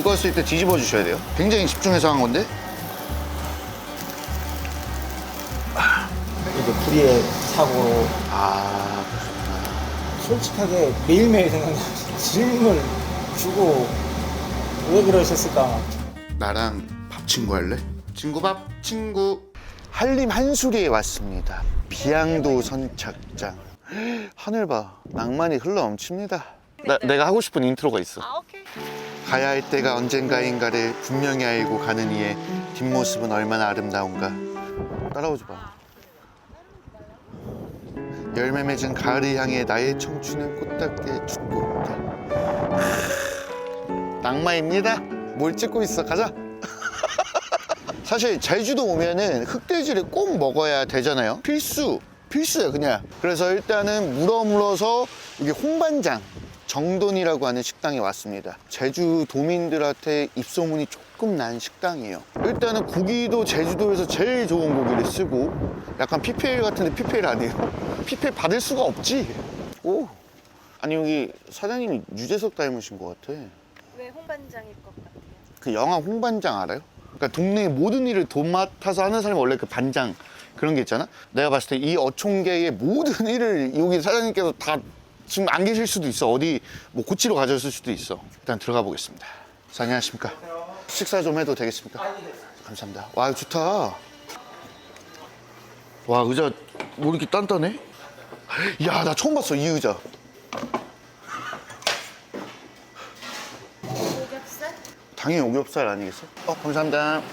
익었을 때 뒤집어 주셔야 돼요. 굉장히 집중해서 한 건데. 이제 불의의 사고로 아, 솔직하게 매일매일 생각나요. 질문을 주고 왜 그러셨을까? 나랑 밥 친구 할래? 친구 밥 친구. 한림 한수리에 왔습니다. 비양도 선착장. 하늘 봐, 낭만이 흘러넘칩니다. 내가 하고 싶은 인트로가 있어. 아, 오케이. 가야 할 때가 언젠가인가를 분명히 알고 가는 이의 뒷모습은 얼마나 아름다운가. 따라오지 마. 열매 맺은 가을을 향해 나의 청춘은 꽃답게 죽고 있다. 낭만입니다. 뭘 찍고 있어? 가자. 사실 제주도 오면은 흑돼지를 꼭 먹어야 되잖아요. 필수야 그냥. 그래서 일단은 물어서 이게 홍반장 정돈이라고 하는 식당에 왔습니다. 제주 도민들한테 입소문이 조금 난 식당이에요. 일단은 고기도 제주도에서 제일 좋은 고기를 쓰고, 약간 PPL 같은데 PPL 아니에요? PPL 받을 수가 없지. 오, 아니 여기 사장님이 유재석 닮으신 것 같아. 왜 홍반장일 것 같아요? 그 영화 홍반장 알아요? 그러니까 동네의 모든 일을 도맡아서 하는 사람이 원래 그 반장 그런 게 있잖아. 내가 봤을 때 이 어촌계의 모든 일을 여기 사장님께서 다 지금 안 계실 수도 있어. 어디 뭐 고치러 가셨을 수도 있어. 일단 들어가 보겠습니다. 안녕하십니까. 식사 좀 해도 되겠습니까? 감사합니다. 와, 좋다. 와, 의자 뭐 이렇게 단단해? 야, 나 처음 봤어, 이 의자. 오겹살? 당연히 오겹살 아니겠어? 감사합니다.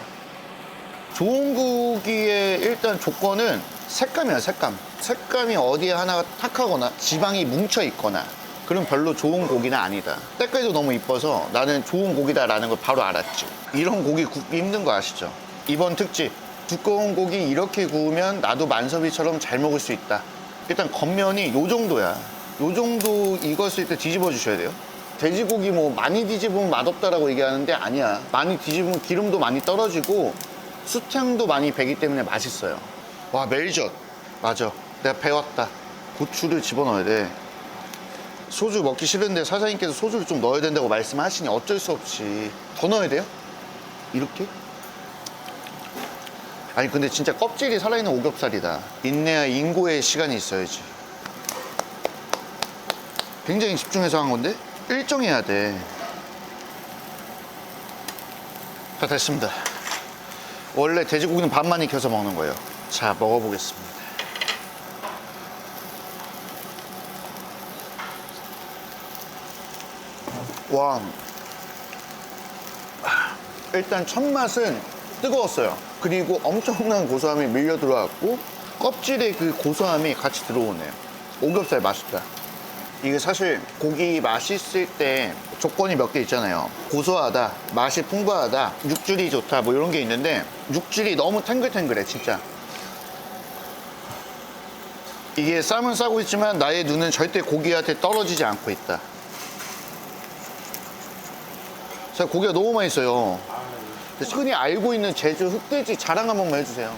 좋은 고기의 일단 조건은 색감이야, 색감. 색감이 어디에 하나가 탁하거나 지방이 뭉쳐 있거나 그럼 별로 좋은 고기는 아니다. 때까지도 너무 이뻐서 나는 좋은 고기다라는 걸 바로 알았지. 이런 고기 굽기 힘든 거 아시죠? 이번 특집 두꺼운 고기 이렇게 구우면 나도 만섭이처럼 잘 먹을 수 있다. 일단 겉면이 요 정도야. 요 정도 익었을 때 뒤집어 주셔야 돼요. 돼지고기 뭐 많이 뒤집으면 맛없다라고 얘기하는데 아니야. 많이 뒤집으면 기름도 많이 떨어지고 수탕도 많이 배기 때문에 맛있어요. 와, 멜젓. 맞아. 내가 배웠다. 고추를 집어넣어야 돼. 소주 먹기 싫은데 사장님께서 소주를 좀 넣어야 된다고 말씀하시니 어쩔 수 없이. 더 넣어야 돼요? 이렇게? 아니 근데 진짜 껍질이 살아있는 오겹살이다. 인내와 인고의 시간이 있어야지. 굉장히 집중해서 한 건데 일정해야 돼. 다 됐습니다. 원래 돼지고기는 반만 익혀서 먹는 거예요. 자, 먹어보겠습니다. 와, 일단 첫 맛은 뜨거웠어요. 그리고 엄청난 고소함이 밀려 들어왔고 껍질의 그 고소함이 같이 들어오네요. 오겹살 맛있다. 이게 사실 고기 맛있을 때 조건이 몇 개 있잖아요. 고소하다, 맛이 풍부하다, 육질이 좋다 뭐 이런 게 있는데 육질이 너무 탱글탱글해 진짜. 이게 쌈은 싸고 있지만 나의 눈은 절대 고기한테 떨어지지 않고 있다. 제가 고기가 너무 맛있어요. 흔히 알고 있는 제주 흑돼지 자랑 한 번만 해주세요.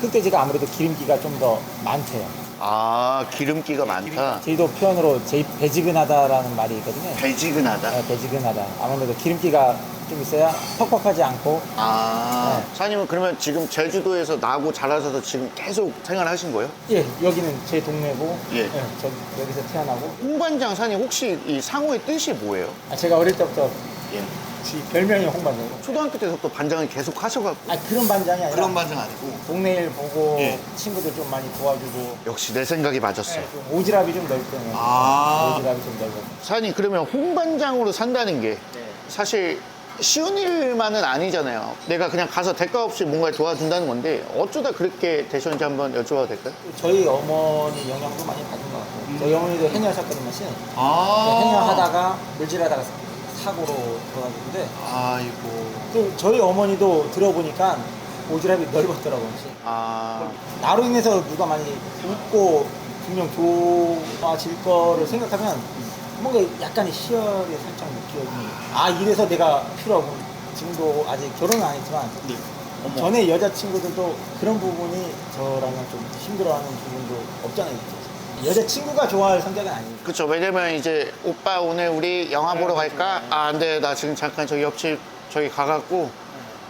흑돼지가 아무래도 기름기가 좀 더 많대요. 아, 기름기가 많다. 제주도 표현으로 배지근하다라는 말이 있거든요. 배지근하다. 네, 배지근하다. 아무래도 기름기가 좀 있어야 퍽퍽하지 않고. 아, 네. 사장님은 그러면 지금 제주도에서 나고 자라셔서 지금 계속 생활하신 거예요? 예, 여기는 제 동네고. 예. 저 여기서 태어나고. 홍반장 사장님 혹시 이 상호의 뜻이 뭐예요? 제가 어릴 때부터 예. 지 별명이 홍반장이고. 초등학교 때부터 반장을 계속 하셔가지고. 그런 반장이 아니라 그런 반장 아니고. 동네 일 보고 예. 친구들 좀 많이 도와주고. 역시 내 생각이 맞았어요. 네, 좀 오지랖이 좀 넓거든요. 아. 오지랖이 좀 넓고. 사장님 그러면 홍반장으로 산다는 게 네. 사실 쉬운 일만은 아니잖아요. 내가 그냥 가서 대가 없이 뭔가를 도와준다는 건데 어쩌다 그렇게 되셨는지 한번 여쭤봐도 될까요? 저희 어머니 영향도 많이 받은 것 같아요. 저희 어머니도 해녀하셨거든요. 아. 해녀하다가 물질하다가 사고로 돌아가셨는데 아이고. 또 저희 어머니도 들어보니까 오지랖이 넓었더라고요. 아. 나로 인해서 누가 많이 웃고 분명 좋아질 거를 생각하면 뭔가 약간의 희열이 살짝 느껴지는. 이래서 내가 필요하고. 지금도 아직 결혼은 안 했지만 네. 전에 여자친구들도 그런 부분이 저랑은 좀 힘들어하는 부분도 없잖아요. 여자친구가 좋아할 성격은 아니에요. 그쵸. 왜냐면 이제 오빠 오늘 우리 영화 보러 갈까? 아, 안 돼. 나 지금 잠깐 저기 옆집 저기 가갖고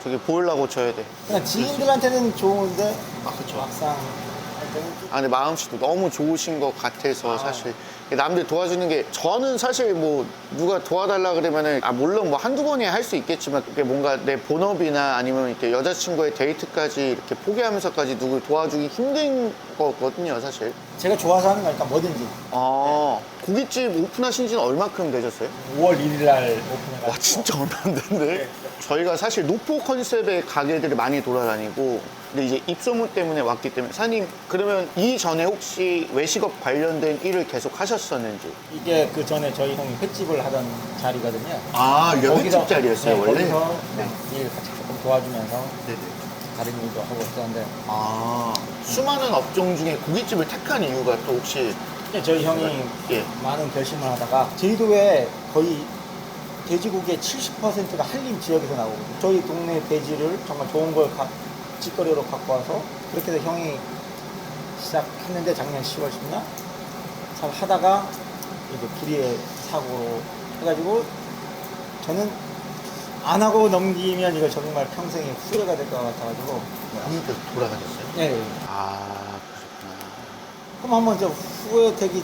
저기 보일러 고쳐야 돼. 그냥 지인들한테는 좋은데 아, 그쵸. 막상 할 때는 좀 아, 근데 마음씨도 너무 좋으신 것 같아서 사실 남들 도와주는 게 저는 사실 뭐 누가 도와달라 그러면은 물론 뭐 한두 번이야 할 수 있겠지만 그게 뭔가 내 본업이나 아니면 이렇게 여자친구의 데이트까지 이렇게 포기하면서까지 누굴 도와주기 힘든 거거든요, 사실. 제가 좋아서 하는 거니까 뭐든지. 아, 고깃집 오픈하신 지는 얼마큼 되셨어요? 5월 1일 날 오픈해가지고. 와, 진짜 얼마 안 됐네. 저희가 사실 노포 컨셉의 가게들이 많이 돌아다니고 근데 이제 입소문 때문에 왔기 때문에 사장님 그러면 이전에 혹시 외식업 관련된 일을 계속 하셨었는지? 이게 그 전에 저희 형이 횟집을 하던 자리거든요. 아, 횟집 자리였어요, 네, 원래? 거기서 일 같이 조금 도와주면서 네네. 다른 일도 하고 있었는데 아, 수많은 업종 중에 고깃집을 택한 이유가 또 혹시 저희 형이 예. 많은 결심을 하다가 제주도에 거의 돼지고기의 70%가 한림 지역에서 나오거든요. 저희 동네 돼지를 정말 좋은 걸 직거래로 갖고 와서 그렇게 해서 형이 시작했는데 작년 10월 10날 잘 하다가 이제 불의의 사고로 해가지고 저는 안 하고 넘기면 이거 정말 평생의 후회가 될 것 같아가지고 형님께서 돌아가셨어요? 네. 아, 그렇구나. 그럼 한번 좀 후회되기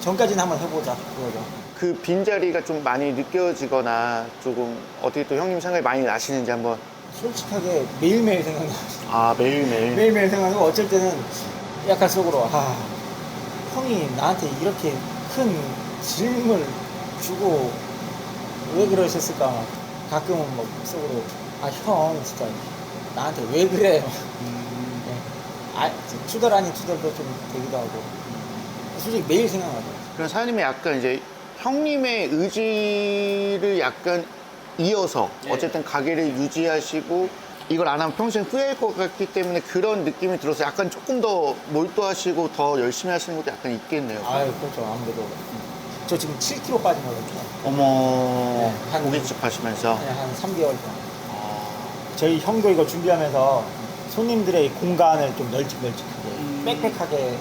전까지는 한번 해보자 그거죠. 그 빈자리가 좀 많이 느껴지거나 조금 어떻게 또 형님 생각이 많이 나시는지 한번. 솔직하게 매일매일 생각나요. 아, 매일매일. 매일매일 생각나고 어쩔 때는 약간 속으로 형이 나한테 이렇게 큰 짐을 주고 왜 그러셨을까 가끔은 뭐 속으로 형 진짜 나한테 왜 그래요. 네. 투덜 아닌 투덜도 좀 되기도 하고 솔직히 매일 생각나죠. 그럼 사장님이 약간 이제 형님의 의지를 약간 이어서 어쨌든 가게를 유지하시고 이걸 안 하면 평생 후회할 것 같기 때문에 그런 느낌이 들어서 약간 조금 더 몰두하시고 더 열심히 하시는 것도 약간 있겠네요. 그렇죠. 아무래도 저 지금 7kg 빠진 거거든요. 어머, 한- 고깃집 하시면서. 네, 한 3개월 동안. 저희 형도 이거 준비하면서 손님들의 공간을 좀 널찍널찍하게 빽빽하게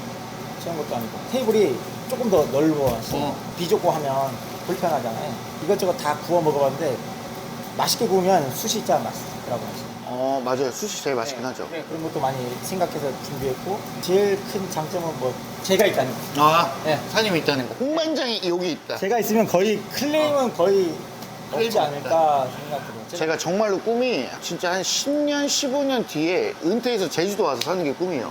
채운 것도 아니고 테이블이 조금 더 넓어 비좁고 하면 불편하잖아요. 이것저것 다 구워 먹어봤는데 맛있게 구우면 숯이 진짜 맛있더라고요. 맞아요. 수시 제일 맛있긴 하죠. 네, 그런 것도 많이 생각해서 준비했고 제일 큰 장점은 뭐 제가 있다는 거. 아, 네. 사장님이 있다는 거. 홍반장이 여기 있다. 제가 있으면 거의 클레임은 거의 없지 클레임 않을까 생각해요. 제가 정말로 꿈이 진짜 한 10년, 15년 뒤에 은퇴해서 제주도 와서 사는 게 꿈이에요.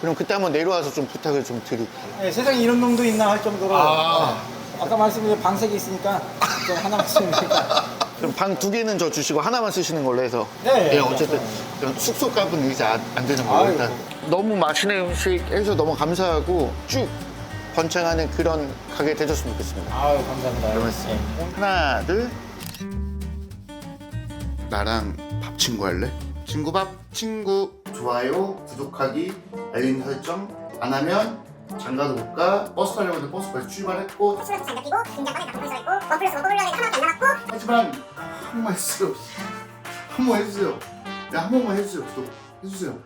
그럼 그때 한번 내려와서 좀 부탁을 좀 드릴게요. 네, 세상에 이런 놈도 있나 할 정도로 아. 아까 말씀드린 방석이 있으니까 좀 하나만 쓰면 되니까 그럼 방 2개는 저 주시고 하나만 쓰시는 걸로 해서. 네, 예, 어쨌든 숙소 값은 의자 안 되는 걸로 아이고. 일단. 너무 맛있는 음식 해서 너무 감사하고 쭉 번창하는 그런 가게 되셨으면 좋겠습니다. 아유 감사합니다. 그러면서 네. 하나, 둘. 나랑 밥 친구 할래? 친구 밥, 친구 좋아요, 구독하기, 알림 설정 안 하면 장가도 못 가. 버스 타려고 버스까지 출발했고 수술도 잘 잡히고 긴장감에 나쁜 걸 있고 원 플러스 원 뽑으려는 하나도 안 남았고 하지만 한 번만 해주세요. 한 번 해주세요. 한 번만 해주세요. 구독 해주세요.